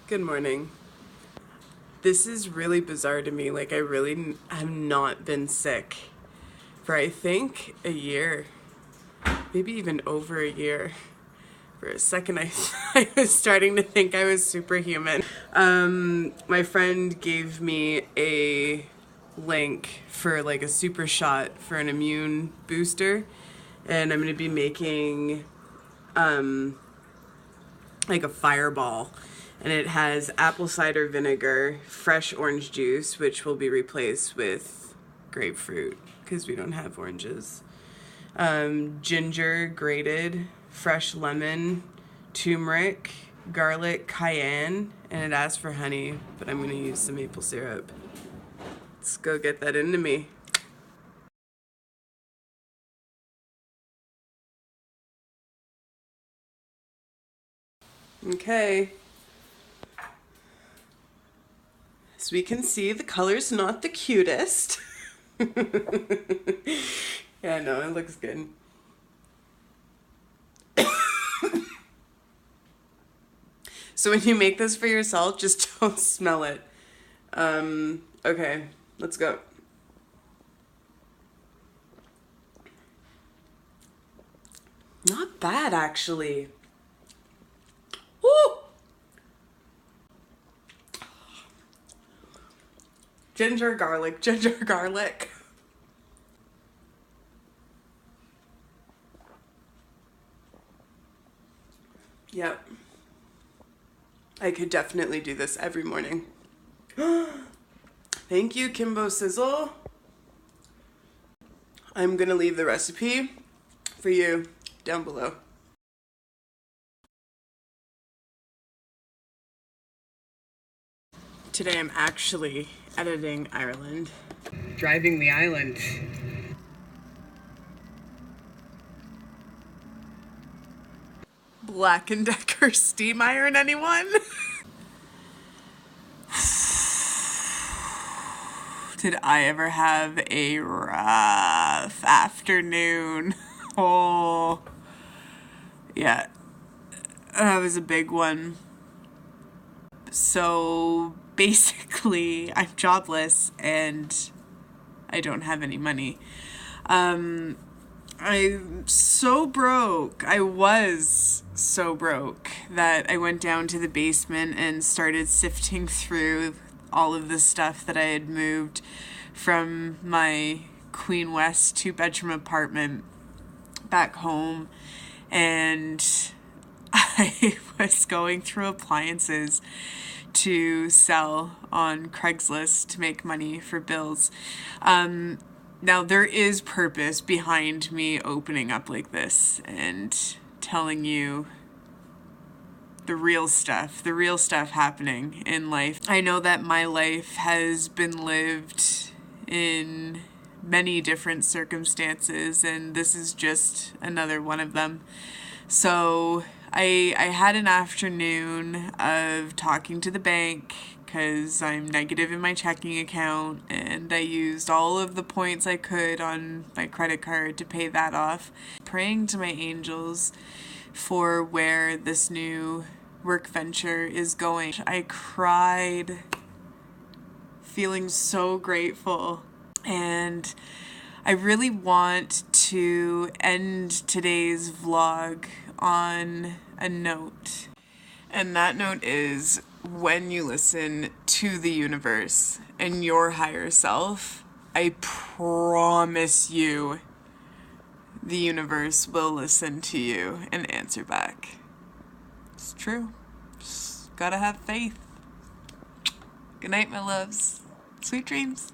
Good morning. This is really bizarre to me. Like, I really have not been sick for, I think, a year. Maybe even over a year. For a second, I was starting to think I was superhuman. My friend gave me a link for like a super shot for an immune booster. And I'm going to be making like a fireball. And it has apple cider vinegar, fresh orange juice, which will be replaced with grapefruit because we don't have oranges. Ginger grated, fresh lemon, turmeric, garlic, cayenne, and it asks for honey, but I'm going to use some maple syrup. Let's go get that into me. Okay. As we can see, the color's not the cutest. Yeah, no, it looks good. So when you make this for yourself, just don't smell it. Okay, let's go. Not bad, actually. Woo! Ginger garlic, ginger garlic. Yep. I could definitely do this every morning. Thank you, Kimbo Sizzle. I'm gonna leave the recipe for you down below. Today I'm actually editing Ireland. Driving the island. Black & Decker steam iron, anyone? Did I ever have a rough afternoon? Oh, yeah, that was a big one. So basically, I'm jobless and I don't have any money. I'm so broke. I was so broke that I went down to the basement and started sifting through all of the stuff that I had moved from my Queen West 2-bedroom apartment back home. And I was going through appliances to sell on Craigslist to make money for bills. Now, there is purpose behind me opening up like this and telling you the real stuff happening in life. I know that my life has been lived in many different circumstances, and this is just another one of them. So I had an afternoon of talking to the bank because I'm negative in my checking account, and I used all of the points I could on my credit card to pay that off. Praying to my angels for where this new work venture is going. I cried, feeling so grateful, and I really want to end today's vlog on a note. And that note is, when you listen to the universe and your higher self, I promise you the universe will listen to you and answer back. It's true. Just gotta have faith. Good night, my loves. Sweet dreams.